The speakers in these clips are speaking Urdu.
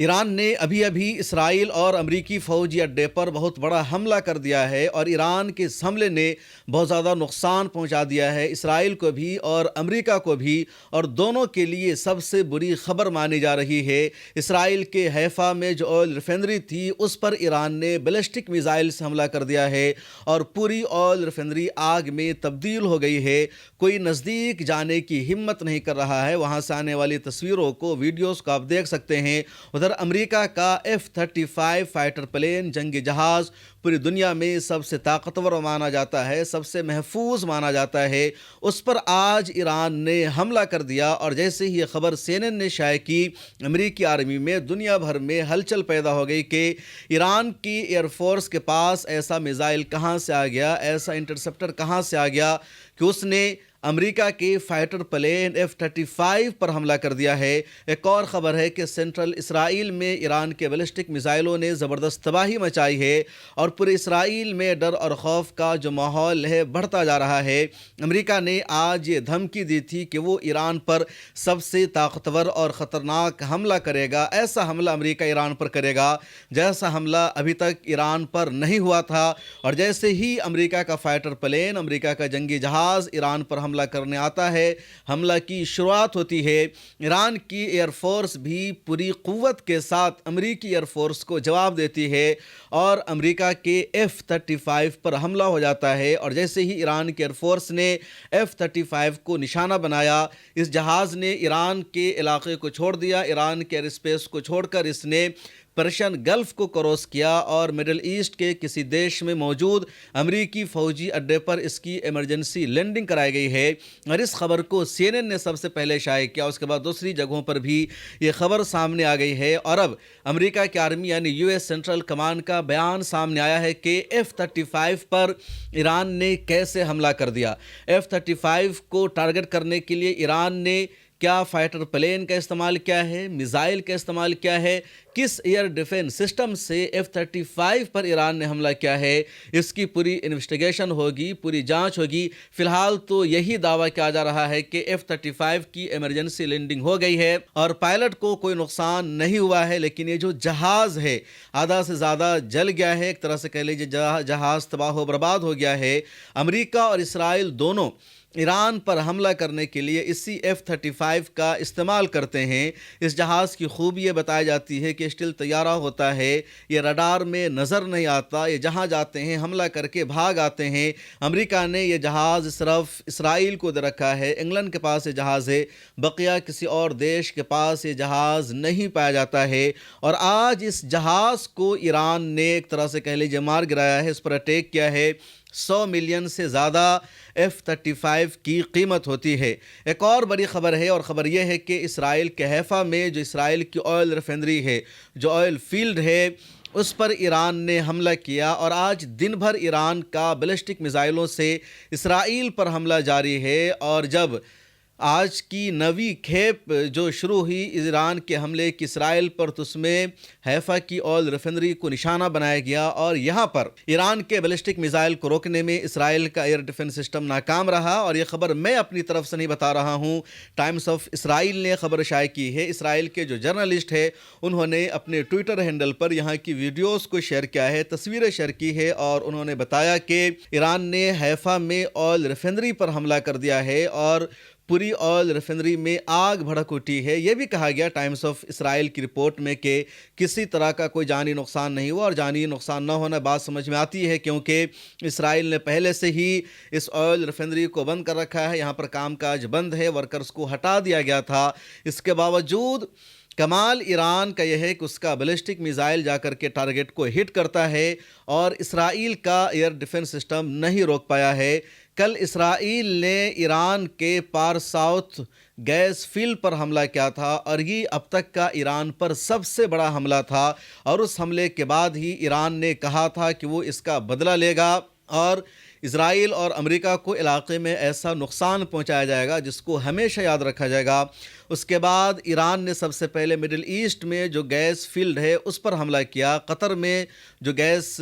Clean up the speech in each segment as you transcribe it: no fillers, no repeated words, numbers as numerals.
ایران نے ابھی اسرائیل اور امریکی فوجی اڈے پر بہت بڑا حملہ کر دیا ہے اور ایران کے اس حملے نے بہت زیادہ نقصان پہنچا دیا ہے اسرائیل کو بھی اور امریکہ کو بھی، اور دونوں کے لیے سب سے بری خبر مانی جا رہی ہے۔ اسرائیل کے حیفا میں جو آئل ریفائنری تھی اس پر ایران نے بیلسٹک میزائل سے حملہ کر دیا ہے اور پوری آئل ریفائنری آگ میں تبدیل ہو گئی ہے۔ کوئی نزدیک جانے کی ہمت نہیں کر رہا ہے۔ وہاں سے آنے والی تصویروں کو، ویڈیوز کو آپ دیکھ سکتے ہیں۔ ادھر امریکہ کا F-35 فائٹر پلین، جنگی جہاز، پوری دنیا میں سب سے طاقتور مانا جاتا ہے، سب سے محفوظ مانا جاتا ہے، اس پر آج ایران نے حملہ کر دیا۔ اور جیسے ہی یہ خبر CNN نے شائع کی، امریکی آرمی میں، دنیا بھر میں ہلچل پیدا ہو گئی کہ ایران کی ایئر فورس کے پاس ایسا میزائل کہاں سے آ گیا، ایسا انٹرسپٹر کہاں سے آ گیا کہ اس نے امریکہ کے فائٹر پلین F-35 پر حملہ کر دیا ہے۔ ایک اور خبر ہے کہ سینٹرل اسرائیل میں ایران کے بیلسٹک میزائلوں نے زبردست تباہی مچائی ہے اور پورے اسرائیل میں ڈر اور خوف کا جو ماحول ہے بڑھتا جا رہا ہے۔ امریکہ نے آج یہ دھمکی دی تھی کہ وہ ایران پر سب سے طاقتور اور خطرناک حملہ کرے گا۔ ایسا حملہ امریکہ ایران پر کرے گا جیسا حملہ ابھی تک ایران پر نہیں ہوا تھا۔ اور جیسے ہی امریکہ کا فائٹر پلین، امریکہ کا جنگی جہاز ایران پر حملہ کرنے آتا ہے، حملہ کی شروعات ہوتی ہے، ایران کی ایئر فورس بھی پوری قوت کے ساتھ امریکی ایئر فورس کو جواب دیتی ہے اور امریکہ کے F-35 پر حملہ ہو جاتا ہے۔ اور جیسے ہی ایران کی ایئر فورس نے F-35 کو نشانہ بنایا، اس جہاز نے ایران کے علاقے کو چھوڑ دیا، ایران کے ایئر اسپیس کو چھوڑ کر اس نے پرشین گلف کو کراس کیا اور مڈل ایسٹ کے کسی دیش میں موجود امریکی فوجی اڈے پر اس کی ایمرجنسی لینڈنگ کرائی گئی ہے۔ اور اس خبر کو CNN نے سب سے پہلے شائع کیا، اس کے بعد دوسری جگہوں پر بھی یہ خبر سامنے آ گئی ہے۔ اور اب امریکہ کی آرمی یعنی US سینٹرل کمانڈ کا بیان سامنے آیا ہے کہ F-35 پر ایران نے کیسے حملہ کر دیا۔ F-35 کو ٹارگٹ کرنے کے لیے ایران نے کیا فائٹر پلین کا استعمال کیا ہے، میزائل کا استعمال کیا ہے، کس ایئر ڈیفنس سسٹم سے F-35 پر ایران نے حملہ کیا ہے، اس کی پوری انویسٹیگیشن ہوگی، پوری جانچ ہوگی۔ فی الحال تو یہی دعویٰ کیا جا رہا ہے کہ F-35 کی ایمرجنسی لینڈنگ ہو گئی ہے اور پائلٹ کو کوئی نقصان نہیں ہوا ہے، لیکن یہ جو جہاز ہے آدھا سے زیادہ جل گیا ہے، ایک طرح سے کہہ لیجیے جہاز تباہ و برباد ہو گیا ہے۔ امریکہ اور اسرائیل دونوں ایران پر حملہ کرنے کے لیے اسی F-35 کا استعمال کرتے ہیں۔ اس جہاز کی خوبی یہ بتائی جاتی ہے کہ اسٹیل طیارہ ہوتا ہے، یہ رڈار میں نظر نہیں آتا، یہ جہاں جاتے ہیں حملہ کر کے بھاگ آتے ہیں۔ امریکہ نے یہ جہاز صرف اسرائیل کو دے رکھا ہے، انگلینڈ کے پاس یہ جہاز ہے، بقیہ کسی اور دیش کے پاس یہ جہاز نہیں پایا جاتا ہے۔ اور آج اس جہاز کو ایران نے ایک طرح سے کہہ لیجیے مار گرایا ہے، اس پر اٹیک کیا ہے۔ 100 ملین سے زیادہ F-35 کی قیمت ہوتی ہے۔ ایک اور بڑی خبر ہے، اور خبر یہ ہے کہ اسرائیل کے حیفا میں جو اسرائیل کی آئل ریفائنری ہے، جو آئل فیلڈ ہے، اس پر ایران نے حملہ کیا اور آج دن بھر ایران کا بیلسٹک میزائلوں سے اسرائیل پر حملہ جاری ہے۔ اور جب آج کی نویں کھیپ جو شروع ہوئی ایران کے حملے کی اسرائیل پر، تو اس میں حیفا کی آئل ریفائنری کو نشانہ بنایا گیا اور یہاں پر ایران کے بیلسٹک میزائل کو روکنے میں اسرائیل کا ایئر ڈیفنس سسٹم ناکام رہا۔ اور یہ خبر میں اپنی طرف سے نہیں بتا رہا ہوں، ٹائمز آف اسرائیل نے خبر شائع کی ہے۔ اسرائیل کے جو جرنلسٹ ہے انہوں نے اپنے ٹویٹر ہینڈل پر یہاں کی ویڈیوز کو شیئر کیا ہے، تصویریں شیئر کی ہے، اور انہوں نے بتایا کہ ایران نے حیفا میں آئل ریفائنری پر حملہ کر دیا ہے اور پوری آئل ریفائنری میں آگ بھڑک اٹھی ہے۔ یہ بھی کہا گیا ٹائمز آف اسرائیل کی رپورٹ میں کہ کسی طرح کا کوئی جانی نقصان نہیں ہوا، اور جانی نقصان نہ ہونا بات سمجھ میں آتی ہے کیونکہ اسرائیل نے پہلے سے ہی اس آئل ریفائنری کو بند کر رکھا ہے، یہاں پر کام کاج بند ہے، ورکرز کو ہٹا دیا گیا تھا۔ اس کے باوجود کمال ایران کا یہ ہے کہ اس کا بیلسٹک میزائل جا کر کے ٹارگٹ کو ہٹ کرتا ہے اور اسرائیل کا ایئر ڈیفنس سسٹم نہیں روک پایا ہے۔ کل اسرائیل نے ایران کے پار ساؤتھ گیس فیلڈ پر حملہ کیا تھا اور یہ اب تک کا ایران پر سب سے بڑا حملہ تھا، اور اس حملے کے بعد ہی ایران نے کہا تھا کہ وہ اس کا بدلہ لے گا اور اسرائیل اور امریکہ کو علاقے میں ایسا نقصان پہنچایا جائے گا جس کو ہمیشہ یاد رکھا جائے گا۔ اس کے بعد ایران نے سب سے پہلے مڈل ایسٹ میں جو گیس فیلڈ ہے اس پر حملہ کیا، قطر میں جو گیس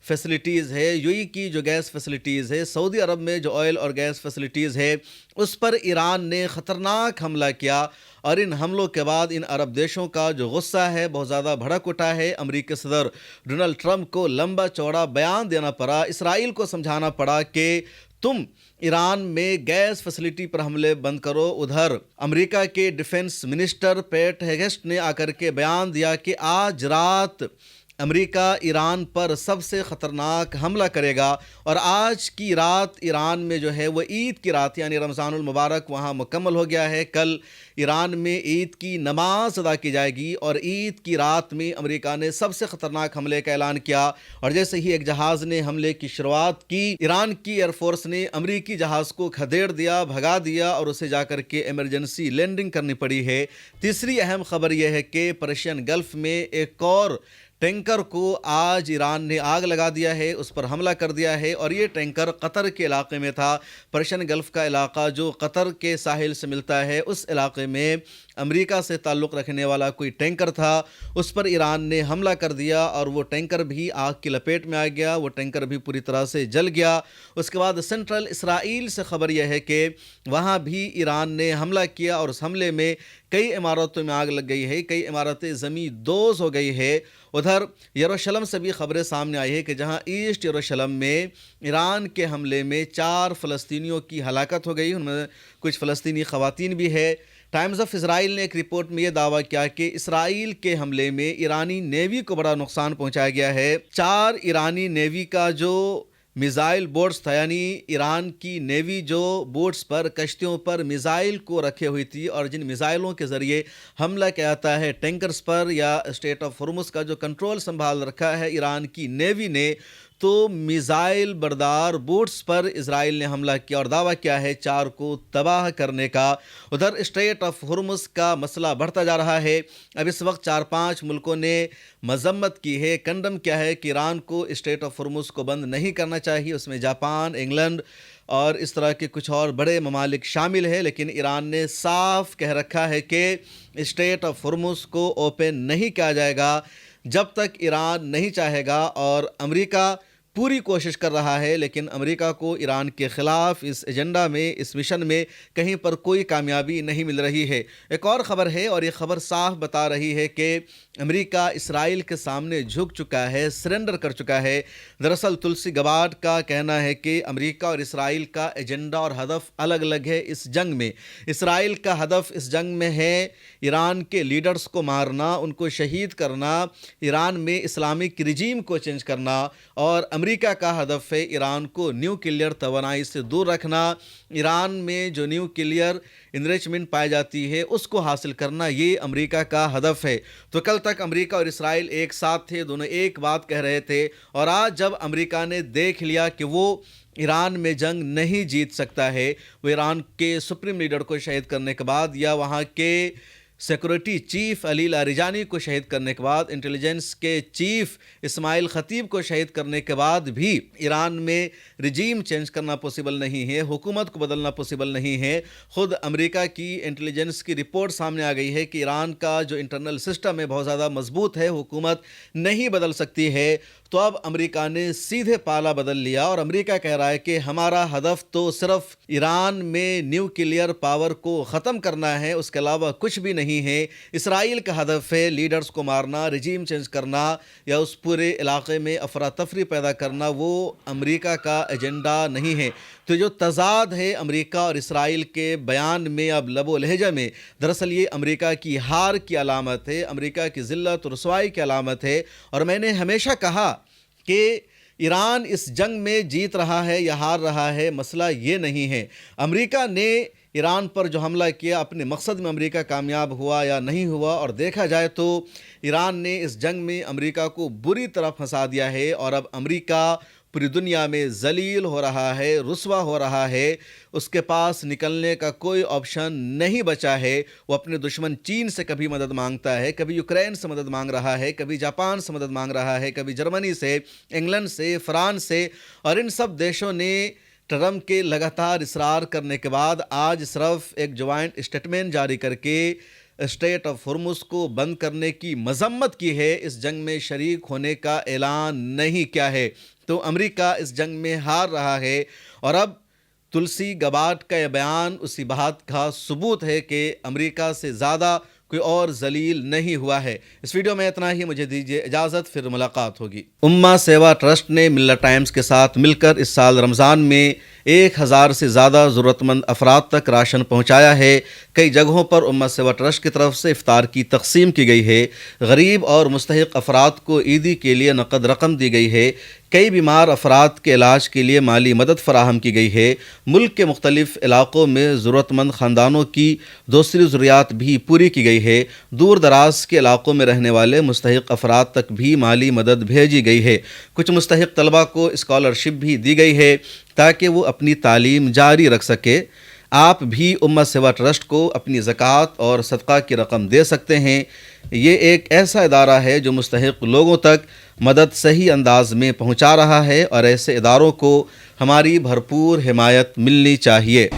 فیسلٹیز ہے، UAE کی جو گیس فیسلٹیز ہے، سعودی عرب میں جو آئل اور گیس فیسلٹیز ہے، اس پر ایران نے خطرناک حملہ کیا اور ان حملوں کے بعد ان عرب دیشوں کا جو غصہ ہے بہت زیادہ بھڑک اٹھا ہے۔ امریکی صدر ڈونلڈ ٹرمپ کو لمبا چوڑا بیان دینا پڑا، اسرائیل کو سمجھانا پڑا کہ تم ایران میں گیس فیسلٹی پر حملے بند کرو۔ ادھر امریکہ کے ڈیفنس منسٹر پیٹ ہیگسٹ نے آ کر کے بیان دیا کہ آج رات امریکہ ایران پر سب سے خطرناک حملہ کرے گا، اور آج کی رات ایران میں جو ہے وہ عید کی رات یعنی رمضان المبارک وہاں مکمل ہو گیا ہے۔ کل ایران میں عید کی نماز ادا کی جائے گی، اور عید کی رات میں امریکہ نے سب سے خطرناک حملے کا اعلان کیا، اور جیسے ہی ایک جہاز نے حملے کی شروعات کی، ایران کی ایئر فورس نے امریکی جہاز کو کھدیڑ دیا، بھگا دیا، اور اسے جا کر کے ایمرجنسی لینڈنگ کرنی پڑی ہے۔ تیسری اہم خبر یہ ہے کہ پرشین گلف میں ایک اور ٹینکر کو آج ایران نے آگ لگا دیا ہے، اس پر حملہ کر دیا ہے، اور یہ ٹینکر قطر کے علاقے میں تھا۔ پرشین گلف کا علاقہ جو قطر کے ساحل سے ملتا ہے، اس علاقے میں امریکہ سے تعلق رکھنے والا کوئی ٹینکر تھا، اس پر ایران نے حملہ کر دیا، اور وہ ٹینکر بھی آگ کی لپیٹ میں آ گیا، وہ ٹینکر بھی پوری طرح سے جل گیا۔ اس کے بعد سینٹرل اسرائیل سے خبر یہ ہے کہ وہاں بھی ایران نے حملہ کیا، اور اس حملے میں کئی عمارتوں میں آگ لگ گئی ہے، کئی عمارتیں زمین دوز ہو گئی ہے۔ ادھر یروشلم سے بھی خبریں سامنے آئی ہے کہ جہاں ایسٹ یروشلم میں ایران کے حملے میں 4 فلسطینیوں کی ہلاکت ہو گئی، ان میں کچھ فلسطینی خواتین بھی ہے۔ ٹائمز آف اسرائیل نے ایک رپورٹ میں یہ دعویٰ کیا کہ اسرائیل کے حملے میں ایرانی نیوی کو بڑا نقصان پہنچایا گیا ہے۔ 4 ایرانی نیوی کا جو میزائل بوٹس تھا، یعنی ایران کی نیوی جو بوٹس پر کشتیوں پر میزائل کو رکھے ہوئی تھی، اور جن میزائلوں کے ذریعے حملہ کیا جاتا ہے ٹینکرز پر یا اسٹیٹ آف ہرمز کا جو کنٹرول سنبھال رکھا ہے ایران کی نیوی نے، تو میزائل بردار بوٹس پر اسرائیل نے حملہ کیا اور دعویٰ کیا ہے 4 کو تباہ کرنے کا۔ ادھر اسٹریٹ آف ہرمز کا مسئلہ بڑھتا جا رہا ہے۔ اب اس وقت 4-5 ملکوں نے مذمت کی ہے، کنڈم کیا ہے کہ ایران کو اسٹریٹ آف ہرمز کو بند نہیں کرنا چاہیے۔ اس میں جاپان، انگلینڈ اور اس طرح کے کچھ اور بڑے ممالک شامل ہیں، لیکن ایران نے صاف کہہ رکھا ہے کہ اسٹریٹ آف ہرمز کو اوپن نہیں کیا جائے گا جب تک ایران نہیں چاہے گا، اور امریکہ پوری کوشش کر رہا ہے، لیکن امریکہ کو ایران کے خلاف اس ایجنڈا میں، اس مشن میں کہیں پر کوئی کامیابی نہیں مل رہی ہے۔ ایک اور خبر ہے، اور یہ خبر صاف بتا رہی ہے کہ امریکہ اسرائیل کے سامنے جھک چکا ہے، سرنڈر کر چکا ہے۔ دراصل تلسی گبارڈ کا کہنا ہے کہ امریکہ اور اسرائیل کا ایجنڈا اور ہدف الگ الگ ہے اس جنگ میں۔ اسرائیل کا ہدف اس جنگ میں ہے ایران کے لیڈرز کو مارنا، ان کو شہید کرنا، ایران میں اسلامک رجیم کو چینج کرنا، اور امریکہ کا ہدف ہے ایران کو نیوکلیئر توانائی سے دور رکھنا، ایران میں جو نیوکلیئر انریچمنٹ پائی جاتی ہے اس کو حاصل کرنا، یہ امریکہ کا ہدف ہے۔ تو کل تک امریکہ اور اسرائیل ایک ساتھ تھے، دونوں ایک بات کہہ رہے تھے، اور آج جب امریکہ نے دیکھ لیا کہ وہ ایران میں جنگ نہیں جیت سکتا ہے، وہ ایران کے سپریم لیڈر کو شہید کرنے کے بعد یا وہاں کے سیکورٹی چیف علی لاریجانی کو شہید کرنے کے بعد، انٹیلیجنس کے چیف اسماعیل خطیب کو شہید کرنے کے بعد بھی ایران میں رجیم چینج کرنا پوسیبل نہیں ہے، حکومت کو بدلنا پوسیبل نہیں ہے۔ خود امریکہ کی انٹیلیجنس کی رپورٹ سامنے آ گئی ہے کہ ایران کا جو انٹرنل سسٹم ہے بہت زیادہ مضبوط ہے، حکومت نہیں بدل سکتی ہے۔ تو اب امریکہ نے سیدھے پالا بدل لیا، اور امریکہ کہہ رہا ہے کہ ہمارا ہدف تو صرف ایران میں نیوکلیئر پاور کو ختم کرنا ہے، اس کے علاوہ کچھ بھی نہیں ہے۔ اسرائیل کا ہدف ہے لیڈرز کو مارنا، رجیم چینج کرنا، یا اس پورے علاقے میں افراتفری پیدا کرنا، وہ امریکہ کا ایجنڈا نہیں ہے۔ تو جو تضاد ہے امریکہ اور اسرائیل کے بیان میں اب لب و لہجہ میں، دراصل یہ امریکہ کی ہار کی علامت ہے، امریکہ کی ذلت و رسوائی کی علامت ہے۔ اور میں نے ہمیشہ کہا کہ ایران اس جنگ میں جیت رہا ہے یا ہار رہا ہے، مسئلہ یہ نہیں ہے۔ امریکہ نے ایران پر جو حملہ کیا، اپنے مقصد میں امریکہ کامیاب ہوا یا نہیں ہوا، اور دیکھا جائے تو ایران نے اس جنگ میں امریکہ کو بری طرح پھنسا دیا ہے، اور اب امریکہ پوری دنیا میں ذلیل ہو رہا ہے، رسوا ہو رہا ہے، اس کے پاس نکلنے کا کوئی آپشن نہیں بچا ہے۔ وہ اپنے دشمن چین سے کبھی مدد مانگتا ہے، کبھی یوکرین سے مدد مانگ رہا ہے، کبھی جاپان سے مدد مانگ رہا ہے، کبھی جرمنی سے، انگلینڈ سے، فرانس سے، اور ان سب دیشوں نے ٹرمپ کے لگاتار اصرار کرنے کے بعد آج صرف ایک جوائنٹ اسٹیٹمنٹ جاری کر کے اسٹریٹ آف ہرمز کو بند کرنے کی مذمت کی ہے، اس جنگ میں شریک ہونے کا اعلان نہیں کیا ہے۔ تو امریکہ اس جنگ میں ہار رہا ہے، اور اب تلسی گباٹ کا یہ بیان اسی بات کا ثبوت ہے کہ امریکہ سے زیادہ کوئی اور ذلیل نہیں ہوا ہے۔ اس ویڈیو میں اتنا ہی، مجھے دیجیے اجازت، پھر ملاقات ہوگی۔ امہ سیوا ٹرسٹ نے ملت ٹائمز کے ساتھ مل کر اس سال رمضان میں 1000 سے زیادہ ضرورت مند افراد تک راشن پہنچایا ہے۔ کئی جگہوں پر امہ سیوا ٹرسٹ کی طرف سے افطار کی تقسیم کی گئی ہے۔ غریب اور مستحق افراد کو عیدی کے لیے نقد رقم دی گئی ہے۔ کئی بیمار افراد کے علاج کے لیے مالی مدد فراہم کی گئی ہے۔ ملک کے مختلف علاقوں میں ضرورت مند خاندانوں کی دوسری ضروریات بھی پوری کی گئی ہے۔ دور دراز کے علاقوں میں رہنے والے مستحق افراد تک بھی مالی مدد بھیجی گئی ہے۔ کچھ مستحق طلباء کو اسکالرشپ بھی دی گئی ہے تاکہ وہ اپنی تعلیم جاری رکھ سکے۔ آپ بھی امہ سیوا ٹرسٹ کو اپنی زکوٰۃ اور صدقہ کی رقم دے سکتے ہیں۔ یہ ایک ایسا ادارہ ہے جو مستحق لوگوں تک مدد صحیح انداز میں پہنچا رہا ہے، اور ایسے اداروں کو ہماری بھرپور حمایت ملنی چاہیے۔